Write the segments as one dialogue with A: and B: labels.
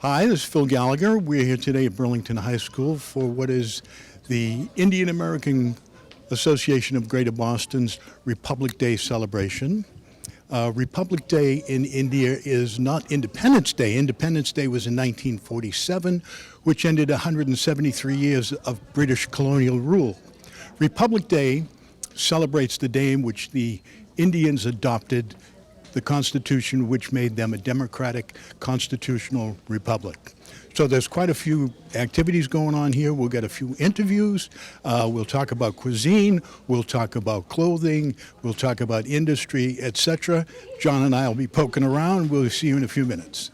A: Hi, this is Phil Gallagher. We're here today at Burlington High School for what is the Indian American Association of Greater Boston's Republic Day celebration. Republic Day in India is not Independence Day. Independence Day was in 1947, which ended 173 years of British colonial rule. Republic Day celebrates the day in which the Indians adopted the Constitution, which made them a democratic constitutional republic. So there's quite a few activities going on here. We'll get a few interviews. We'll talk about cuisine. We'll talk about clothing. We'll talk about industry, etc. John and I will be poking around. We'll see you in a few minutes.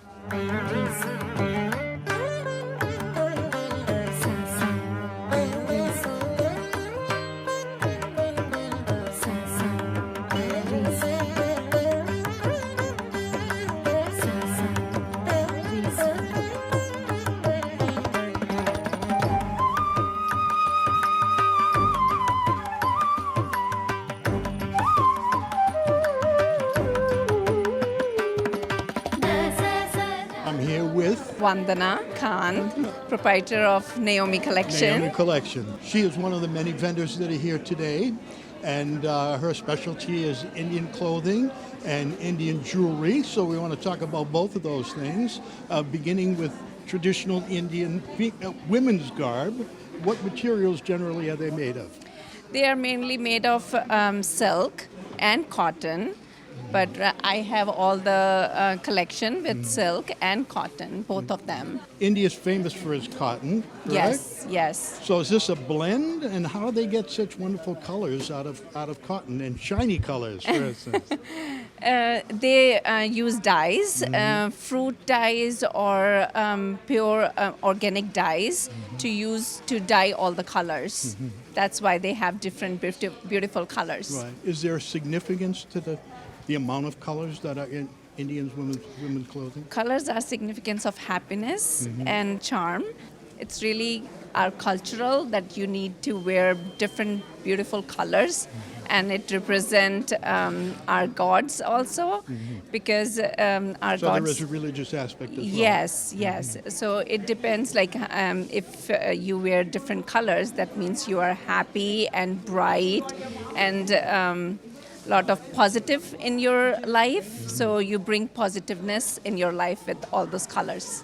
A: I'm here with
B: Vandana Khan, proprietor of Naomi Collection.
A: Naomi Collection. She is one of the many vendors that are here today, and her specialty is Indian clothing and Indian jewelry. So we want to talk about both of those things, beginning with traditional Indian women's garb. What materials generally are they made of?
B: They are mainly made of silk and cotton, but I have all the collection with silk and cotton, both of them.
A: India is famous for its cotton, right?
B: Yes.
A: So is this a blend, and how do they get such wonderful colors out of cotton and shiny colors, for instance?
B: They use dyes, fruit dyes or pure organic dyes to dye all the colors. That's why they have different beautiful colors.
A: Right. Is there significance to the amount of colors that are in Indian women's clothing?
B: Colors are significance of happiness and charm. It's really our cultural that you need to wear different beautiful colors, and it represents our gods also, because our
A: So
B: gods.
A: there is a religious aspect as well.
B: Yes. So it depends. Like if you wear different colors, that means you are happy and bright and. Lot of positive in your life, so you bring positiveness in your life with all those colors.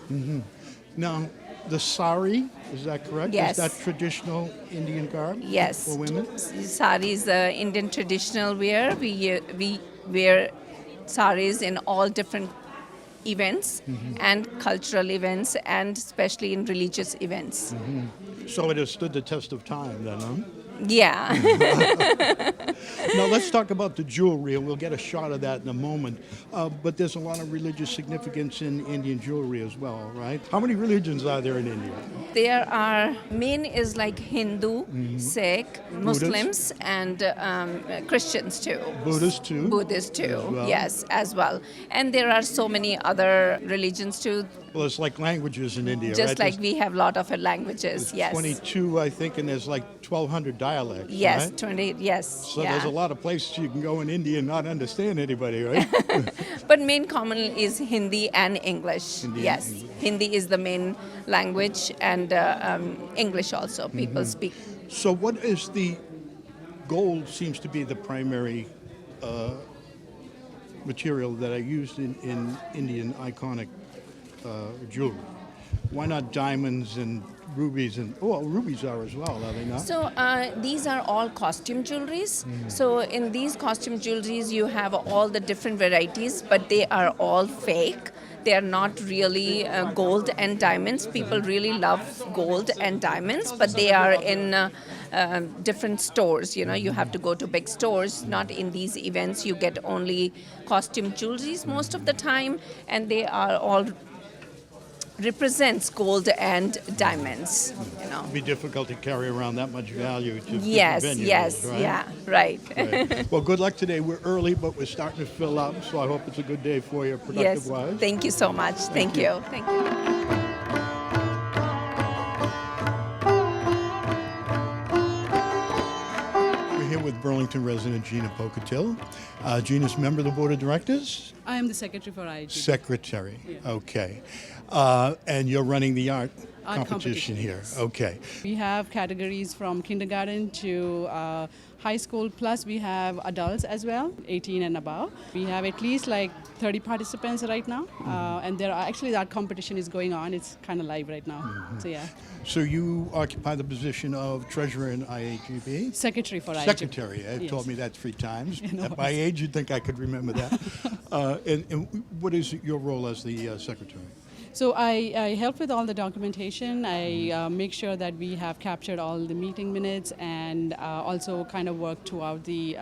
A: Now, the sari, is that correct?
B: Yes.
A: Is that traditional Indian garb
B: Yes,
A: for women?
B: Sari is the Indian traditional wear. We wear saris in all different events and cultural events, and especially in religious events.
A: So it has stood the test of time then, huh?
B: Yeah.
A: Now let's talk about the jewelry, and we'll get a shot of that in a moment. But there's a lot of religious significance in Indian jewelry as well, right? How many religions are there in India?
B: There are main is like Hindu, Sikh, Muslims, and Christians too.
A: Buddhists too?
B: Buddhists too,
A: As well?
B: yes, as well. And there are so many other religions too.
A: Well, it's like languages in India,
B: Just
A: right?
B: like we have a lot of languages,
A: There's
B: yes.
A: 22, I think, and there's like 1,200 dialects,
B: Yes,
A: right?
B: 20, yes.
A: So there's a lot of places you can go in India and not understand anybody, right?
B: But main common is Hindi and English.
A: Hindi and
B: Yes,
A: English.
B: Hindi is the main language, and English also people speak.
A: So what is the gold seems to be the primary material that are used in Indian iconic jewelry. Why not diamonds and rubies? And rubies are as well, are they not?
B: So these are all costume jewelries. So in these costume jewelries, you have all the different varieties, but they are all fake. They are not really gold and diamonds. People really love gold and diamonds, but they are in different stores. You know, you have to go to big stores. Not in these events. You get only costume jewelries most of the time, and they are all represents gold and diamonds, you know.
A: It'd be difficult to carry around that much value to
B: Yes,
A: different venues,
B: yes,
A: right?
B: yeah, right.
A: Right. Well, good luck today. We're early, but we're starting to fill up, so I hope it's a good day for you,
B: Yes,
A: productive-wise.
B: thank you so much. Thank you. Thank you.
A: We're here with Burlington resident Gina Pocatello. Gina's member of the board of directors?
C: I am the secretary for IIT.
A: Secretary,
C: Yeah.
A: okay. And you're running the art competition here,
C: yes.
A: okay.
C: We have categories from kindergarten to high school, plus we have adults as well, 18 and above. We have at least like 30 participants right now, and there are actually that competition is going on. It's kind of live right now. So yeah.
A: So you occupy the position of treasurer in IAGB?
C: Secretary for IIT.
A: Secretary. You've
C: Yes.
A: told me that 3 times.
C: No
A: At my age, you'd think I could remember that. And what is your role as the secretary?
C: So I help with all the documentation. I make sure that we have captured all the meeting minutes, and also kind of work throughout the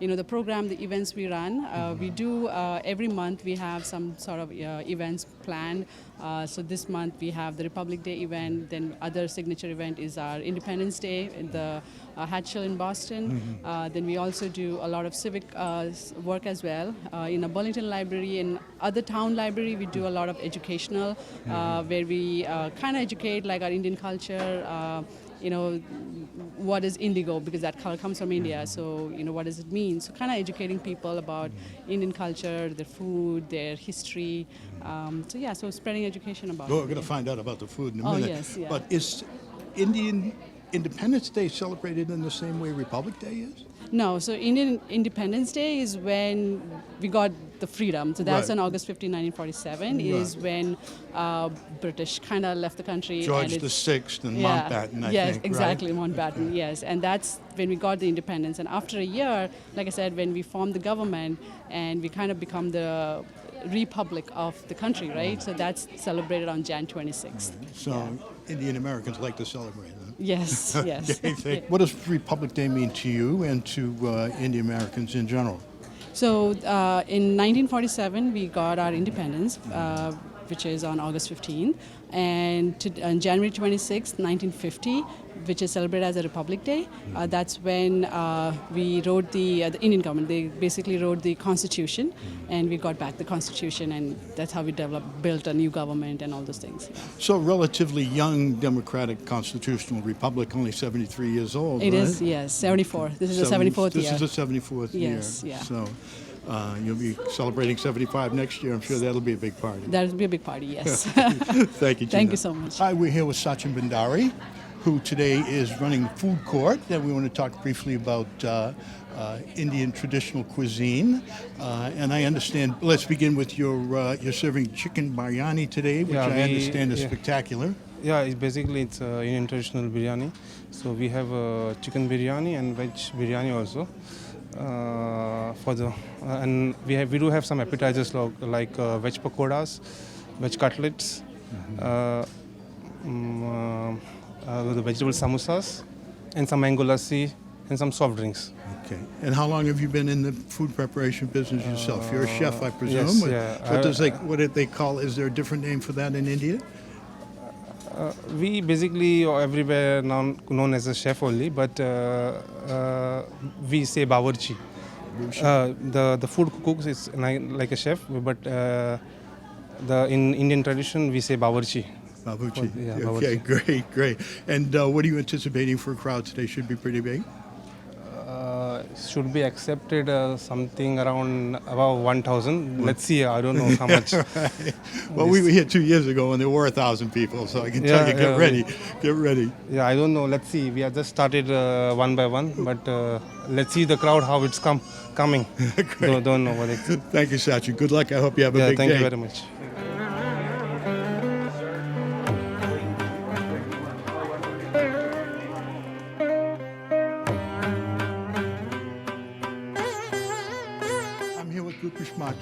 C: the program, the events we run. We do every month. We have some sort of events planned. So this month we have the Republic Day event. Then other signature event is our Independence Day in the Hatchell in Boston. Then we also do a lot of civic work as well. In a Burlington library and other town library, we do a lot of educational, where we kind of educate like our Indian culture. What is indigo, because that color comes from India, so what does it mean, so kind of educating people about Indian culture, their food, their history, so spreading education about
A: Well,
C: it.
A: we're going to find out about the food in a
C: Oh,
A: minute.
C: yes, yeah.
A: But is Indian Independence Day celebrated in the same way Republic Day is?
C: No, so Indian Independence Day is when we got the freedom. So that's
A: Right.
C: on August 15, 1947, is when British kind of left the country.
A: George
C: and
A: the
C: it's-
A: Sixth and Mountbatten, I
C: yes,
A: think,
C: exactly,
A: right?
C: Mountbatten, yes. And that's when we got the independence. And after a year, like I said, when we formed the government and we kind of become the republic of the country, right? So that's celebrated on Jan 26th.
A: So Indian Americans like to celebrate that.
C: Yes, yes.
A: What does Republic Day mean to you and to Indian Americans in general?
C: So in 1947, we got our independence, which is on August 15th, and on January 26th, 1950, which is celebrated as a Republic Day. That's when we wrote the Indian government. They basically wrote the Constitution, and we got back the Constitution, and that's how we built a new government and all those things.
A: So relatively young democratic constitutional republic, only 73 years old,
C: It
A: right?
C: is, yes, 74. This is the 74th year.
A: This is the 74th
C: Yes,
A: year.
C: yeah.
A: So you'll be celebrating 75 next year. I'm sure that'll be a big party.
C: That would be a big party, yes.
A: Thank you, Gina.
C: Thank you so much.
A: Hi, we're here with Sachin Bhandari, who today is running food court, and we want to talk briefly about Indian traditional cuisine. And I understand, let's begin with you're serving chicken biryani today, which I understand is spectacular.
D: Yeah, it's Indian traditional biryani. So we have chicken biryani and veg biryani also. And we do have some appetizers like veg pakoras, veg cutlets, the vegetable samosas, and some mango lassi, and some soft drinks.
A: Okay. And how long have you been in the food preparation business yourself? You're a chef, I presume.
D: yes,
A: What-
D: yeah.
A: What did they call? Is there a different name for that in India?
D: We basically are everywhere known as a chef only, but we say bawarchi. The food cooks is like a chef, but in Indian tradition we say bawarchi.
A: Babuchi.
D: Yeah,
A: Okay,
D: bawarchi.
A: great. And what are you anticipating for a crowd today? Should be pretty big.
D: Should be accepted something around about 1,000. Let's see. I don't know how much.
A: Well, we were here 2 years ago and there were 1,000 people, so I can tell you, get ready. Get ready.
D: Yeah, I don't know. Let's see. We have just started one by one, but let's see the crowd how it's coming. Don't know what it is.
A: Thank you, Sachin. Good luck. I hope you have a
D: Yeah,
A: big
D: thank
A: day.
D: you very much.
A: I'm here with British Raj.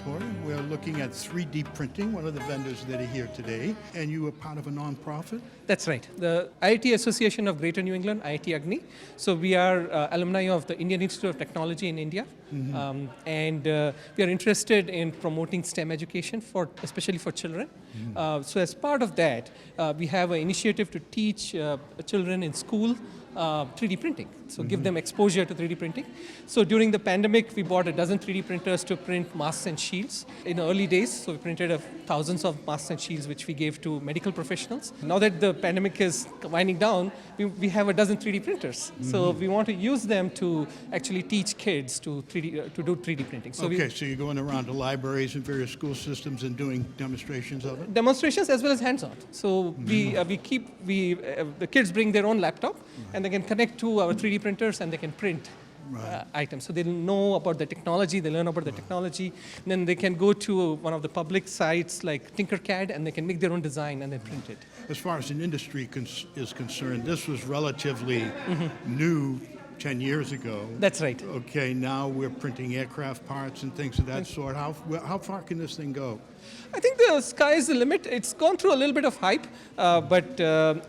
A: We're looking at 3D printing, one of the vendors that are here today. And you are part of a non-profit?
E: That's right. The IIT Association of Greater New England, IIT Agni. So we are alumni of the Indian Institute of Technology in India. And we are interested in promoting STEM education, especially for children. So as part of that, we have an initiative to teach children in school 3D printing. So give them exposure to 3D printing. So during the pandemic, we bought a dozen 3D printers to print masks and shields. In the early days, so we printed thousands of masks and shields, which we gave to medical professionals. Now that the pandemic is winding down, we have a dozen 3D printers. So we want to use them to actually teach kids to do 3D printing. So
A: So you're going around to libraries and various school systems and doing demonstrations of it?
E: demonstrations as well as hands-on. So the kids bring their own laptop and they can connect to our 3D printers and they can print items. So they'll know about the technology, they learn about the technology, and then they can go to one of the public sites like Tinkercad and they can make their own design and then print it.
A: As far as an industry is concerned, this was relatively new 10 years ago.
E: That's right.
A: Okay, now we're printing aircraft parts and things of that sort. How far can this thing go?
E: I think the sky is the limit. It's gone through a little bit of hype, but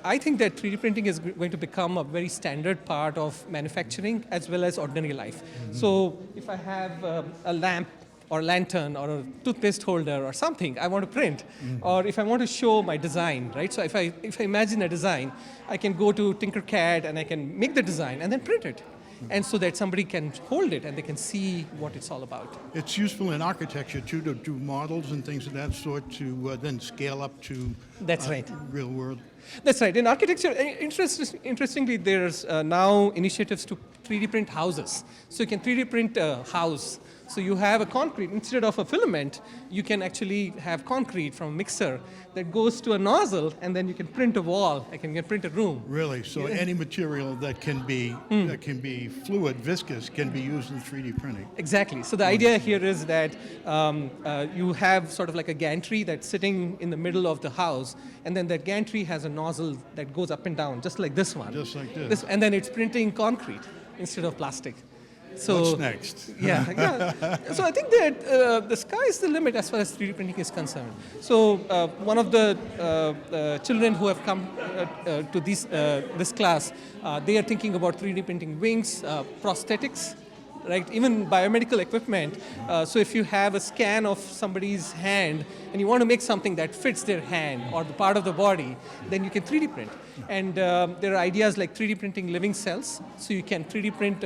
E: I think that 3D printing is going to become a very standard part of manufacturing as well as ordinary life. So if I have a lamp or lantern or a toothpaste holder or something I want to print, or if I want to show my design, right? So if I imagine a design, I can go to Tinkercad and I can make the design and then print it. And so that somebody can hold it and they can see what it's all about.
A: It's useful in architecture too to do models and things of that sort to then scale up to
E: That's right.
A: real world.
E: That's right. In architecture, interestingly, there's now initiatives to 3D print houses. So you can 3D print a house. So you have a concrete, instead of a filament, you can actually have concrete from a mixer that goes to a nozzle and then you can print a wall, you can print a room.
A: Really? So any material that can be fluid, viscous, can be used in 3D printing.
E: Exactly. So the idea here is that you have sort of like a gantry that's sitting in the middle of the house, and then that gantry has a nozzle that goes up and down, just like this one.
A: Just like this.
E: And then it's printing concrete instead of plastic. So,
A: What's next?
E: Yeah. So I think that the sky is the limit as far as 3D printing is concerned. So one of the children who have come to this class, they are thinking about 3D printing wings, prosthetics, right? Even biomedical equipment. So if you have a scan of somebody's hand and you want to make something that fits their hand or the part of the body, then you can 3D print. And there are ideas like 3D printing living cells. So you can 3D print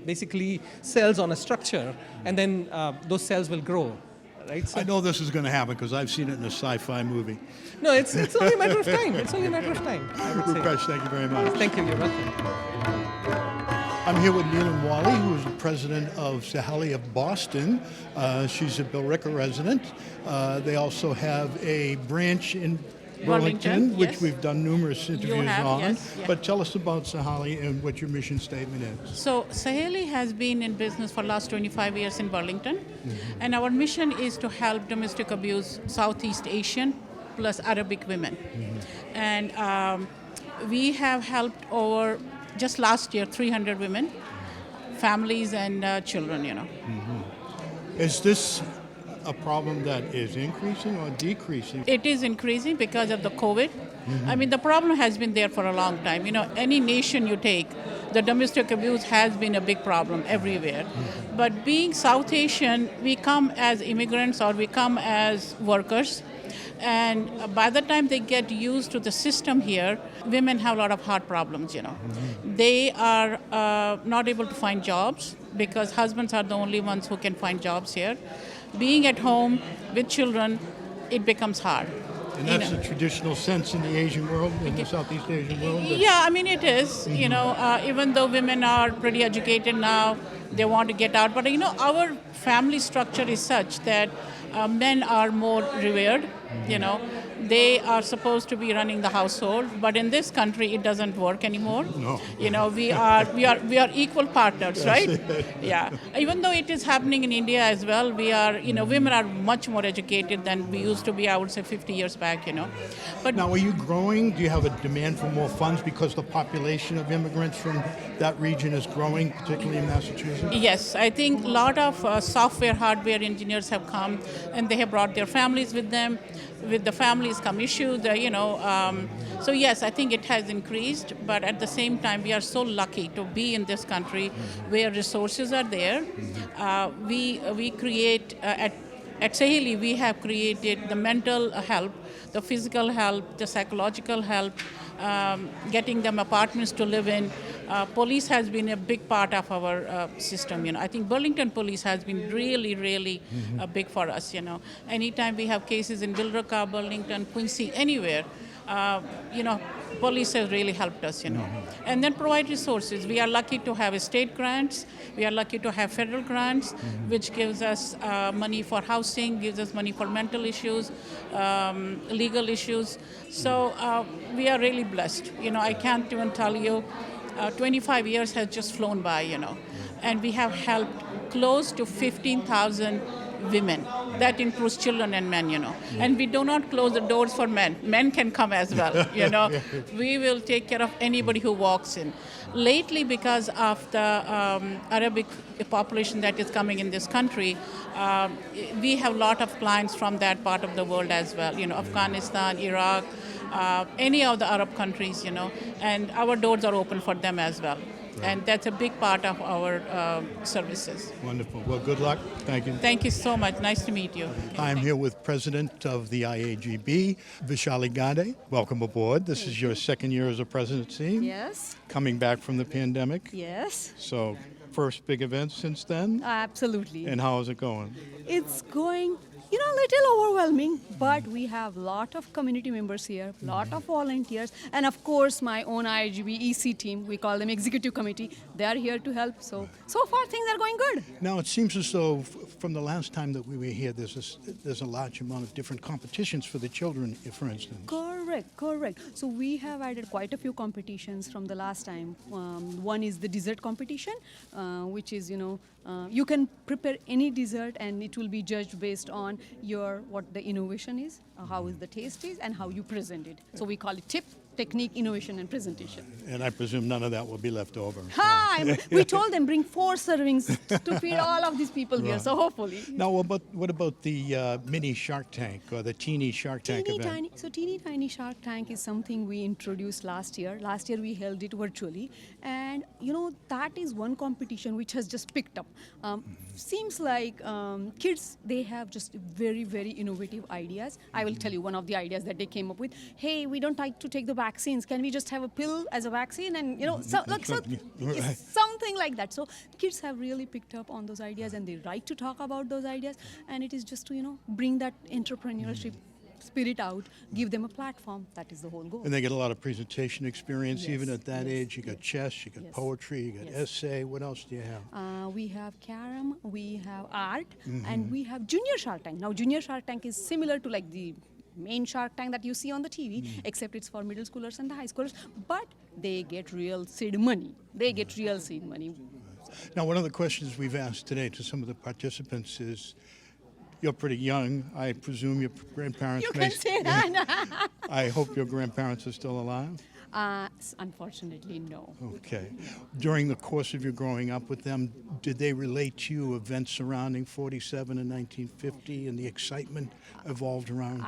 E: basically cells on a structure, and then those cells will grow. Right? So
A: I know this is going to happen because I've seen it in a sci-fi movie.
E: no, it's only a matter of time. It's only a matter of time, I would say.
A: Rupesh, thank you very much.
E: Thank you. You're welcome.
A: I'm here with Neelam Wally, who is the president of Vishali of Boston. She's a Billerica resident. They also have a branch in Burlington, which
F: yes.
A: we've done numerous interviews
F: have,
A: on.
F: yes, yeah.
A: But tell us about Vishali and what your mission statement is.
F: So Saheli has been in business for last 25 years in Burlington, and our mission is to help domestic abuse Southeast Asian plus Arabic women. And we have helped over, just last year, 300 women, families and children,
A: Is this a problem that is increasing or decreasing?
F: It is increasing because of the COVID. I mean, the problem has been there for a long time. Any nation you take, the domestic abuse has been a big problem everywhere. But being South Asian, we come as immigrants or we come as workers. And by the time they get used to the system here, women have a lot of heart problems, They are not able to find jobs because husbands are the only ones who can find jobs here. Being at home with children, it becomes hard.
A: And that's the traditional sense in the Asian world, in the Southeast Asian world?
F: Yeah, I mean, it is. Even though women are pretty educated now, they want to get out. But, our family structure is such that men are more revered, They are supposed to be running the household, but in this country, it doesn't work anymore.
A: No.
F: We are equal partners, right? Yeah. Even though it is happening in India as well, we are, women are much more educated than we used to be, I would say 50 years back, But
A: Now, are you growing? Do you have a demand for more funds because the population of immigrants from that region is growing, particularly in Massachusetts?
F: yes, I think a lot of software, hardware engineers have come, and they have brought their families with them. With the families come issues, so yes, I think it has increased, but at the same time, we are so lucky to be in this country where resources are there. We create, At Saheli, we have created the mental help, the physical help, the psychological help, getting them apartments to live in. Police has been a big part of our system. I think Burlington Police has been really, really big for us. Anytime we have cases in Billerica, Burlington, Quincy, anywhere, police has really helped us. And then provide resources. We are lucky to have state grants. We are lucky to have federal grants, which gives us money for housing, gives us money for mental issues, legal issues. So we are really blessed. I can't even tell you. 25 years has just flown by, and we have helped close to 15,000 women. That includes children and men, And we do not close the doors for men. Men can come as well, We will take care of anybody who walks in. Lately, because of the Arabic population that is coming in this country, we have a lot of clients from that part of the world as well, Afghanistan, Iraq, any of the Arab countries, and our doors are open for them as well. Right. And that's a big part of our services.
A: Wonderful. Well, good luck. Thank you.
F: Thank you so much. Nice to meet you.
A: I'm here with President of the IAGB, Vishali Gade. Welcome aboard. This is your second year as a presidency.
G: Yes.
A: Coming back from the pandemic.
G: Yes.
A: So, first big event since then?
G: Absolutely.
A: And how is it going?
G: It's going, a little overwhelming, but we have a lot of community members here, a lot of volunteers, and of course my own IGB EC team, we call them Executive Committee, they are here to help. So far things are going good.
A: Now it seems as though from the last time that we were here, there's a large amount of different competitions for the children, for instance.
G: Correct. So we have added quite a few competitions from the last time. One is the dessert competition, which is, you can prepare any dessert and it will be judged based on what the innovation is, how is the taste is, and how you present it. So we call it tip, technique, innovation, and presentation.
A: And I presume none of that will be left over.
G: We told them bring 4 servings to feed all of these people here, so hopefully.
A: Now, what about the mini Shark Tank or the teeny Shark Tank event?
G: Teeny tiny Shark Tank is something we introduced last year. Last year we held it virtually, and that is one competition which has just picked up. Seems like kids, they have just very, very innovative ideas. I will tell you one of the ideas that they came up with. Hey, we don't like to take the vaccines. Can we just have a pill as a vaccine? And something like that. So kids have really picked up on those ideas, and they like to talk about those ideas. And it is just to bring that entrepreneurship spirit out, give them a platform. That is the whole goal.
A: And they get a lot of presentation experience, even at that age. You got chess, you got poetry, you got essay. What else do you have?
G: We have carom, we have art, and we have junior Shark Tank. Now, junior Shark Tank is similar to like the main Shark Tank that you see on the TV, except it's for middle schoolers and the high schoolers, but they get real seed money.
A: Now, one of the questions we've asked today to some of the participants is, you're pretty young. I presume your grandparents...
G: You can say that.
A: I hope your grandparents are still alive?
G: Unfortunately, no.
A: Okay. During the course of your growing up with them, did they relate to you events surrounding 47 and 1950 and the excitement evolved around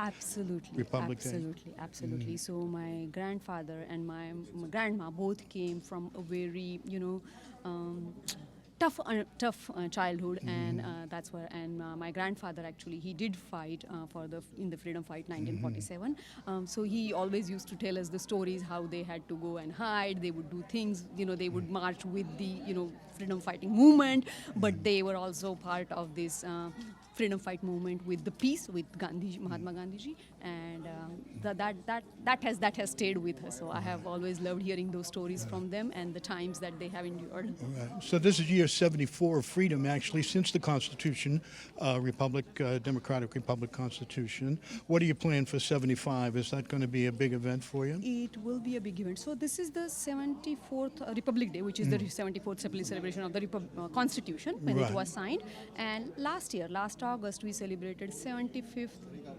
A: Republic Day?
G: Absolutely. So my grandfather and my grandma both came from a very, tough childhood, and that's why. And my grandfather actually, he did fight in the freedom fight 1947. So he always used to tell us the stories how they had to go and hide. They would do things, they would march with the freedom fighting movement, but they were also part of this freedom fight movement with the peace with Mahatma Gandhi, and that has stayed with us. So I have always loved hearing those stories from them and the times that they have endured.
A: Right. So this is year 74 of freedom, actually, since the Constitution, Democratic Republic Constitution. What do you plan for 75? Is that going to be a big event for you?
G: It will be a big event. So this is the 74th Republic Day, which is the 74th celebration of the Constitution when it was signed. And last August, we celebrated 75th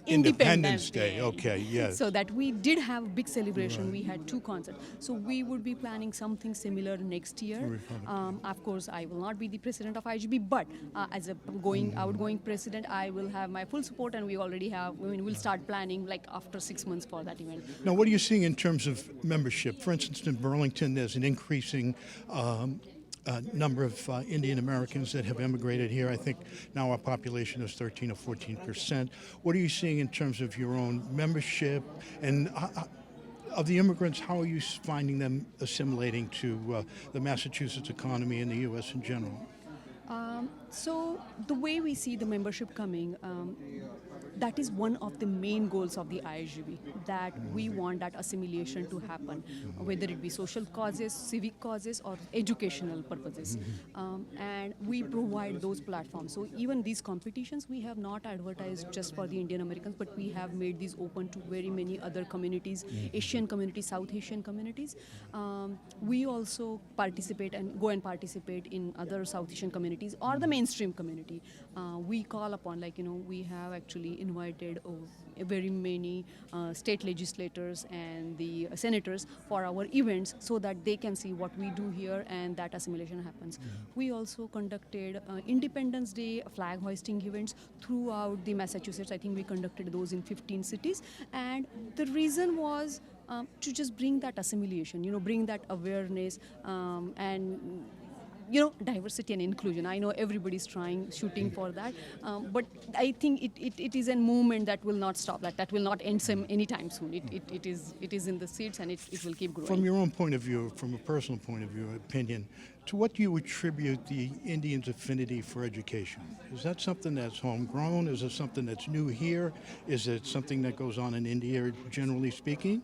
G: Independence Day.
A: Okay, yes.
G: So that we did have a big celebration. Right. We had 2 concerts. So we would be planning something similar next year. Of course, I will not be the president of IGB, but as a outgoing president, I will have my full support, and we already have, we'll start planning like after 6 months for that event.
A: Now, what are you seeing in terms of membership? For instance, in Burlington, there's an increasing number of Indian Americans that have immigrated here. I think now our population is 13 or 14%. What are you seeing in terms of your own membership and of the immigrants? How are you finding them assimilating to the Massachusetts economy and the U.S. in general?
G: So the way we see the membership coming, that is one of the main goals of the ISGB, that we want that assimilation to happen, whether it be social causes, civic causes, or educational purposes. And we provide those platforms. So even these competitions, we have not advertised just for the Indian Americans, but we have made these open to very many other communities, Asian communities, South Asian communities. We also participate and go and participate in other South Asian communities or the mainstream community. We call upon, we have actually invited very many state legislators and the senators for our events so that they can see what we do here and that assimilation happens. We also conducted Independence Day flag hoisting events throughout the Massachusetts. I think we conducted those in 15 cities, and the reason was to just bring that assimilation, bring that awareness and diversity and inclusion. I know everybody's shooting for that, but I think it is a movement that will not stop, that will not end anytime soon. It is in the seeds, and it will keep growing.
A: From your own point of view, from a personal point of view, opinion, to what do you attribute the Indians' affinity for education? Is that something that's homegrown? Is it something that's new here? Is it something that goes on in India, generally speaking?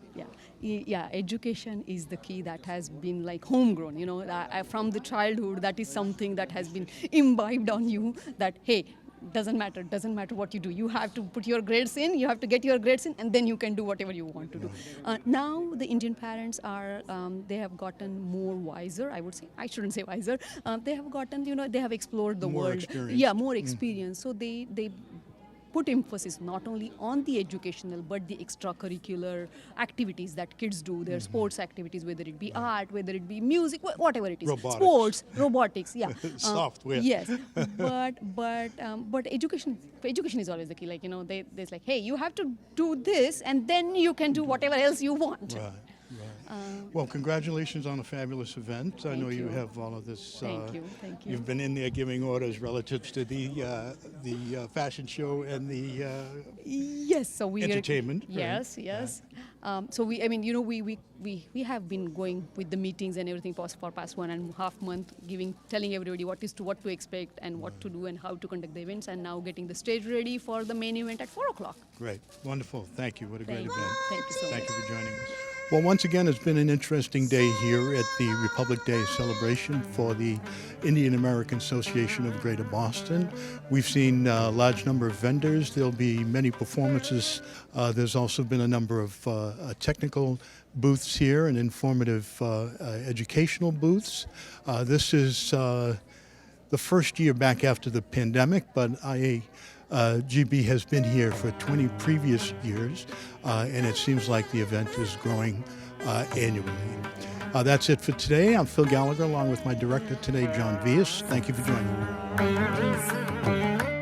G: Yeah, education is the key that has been homegrown. From the childhood, that is something that has been imbibed on you. That hey, doesn't matter what you do. You have to put your grades in. You have to get your grades in, and then you can do whatever you want to do. Now the Indian parents are they have gotten more wiser. I would say, I shouldn't say wiser. They have gotten, they have explored the world.
A: Experience.
G: Yeah, more experience. So they put emphasis not only on the educational but the extracurricular activities that kids do, their sports activities, whether it be art, whether it be music, whatever it is,
A: robotics.
G: Sports, robotics, yeah,
A: software.
G: Yes, but education is always the key. There's hey, you have to do this, and then you can do whatever else you want.
A: Right. Well, congratulations on a fabulous event. I know you have all of this.
G: Thank you.
A: You've been in there giving orders relative to the fashion show and the
G: yes. So we
A: entertainment.
G: Yes. So we have been going with the meetings and everything for past 1.5 months, telling everybody what to expect and what to do and how to conduct the events, and now getting the stage ready for the main event at 4:00.
A: Great, wonderful. Thank you. What a great event.
G: Thank you so much.
A: Thank you for joining us. Well, once again, it's been an interesting day here at the Republic Day celebration for the Indian American Association of Greater Boston. We've seen a large number of vendors. There'll be many performances. There's also been a number of technical booths here and informative educational booths. This is the first year back after the pandemic, but GB has been here for 20 previous years, and it seems like the event is growing annually. That's it for today. I'm Phil Gallagher, along with my director today, John Vias. Thank you for joining me.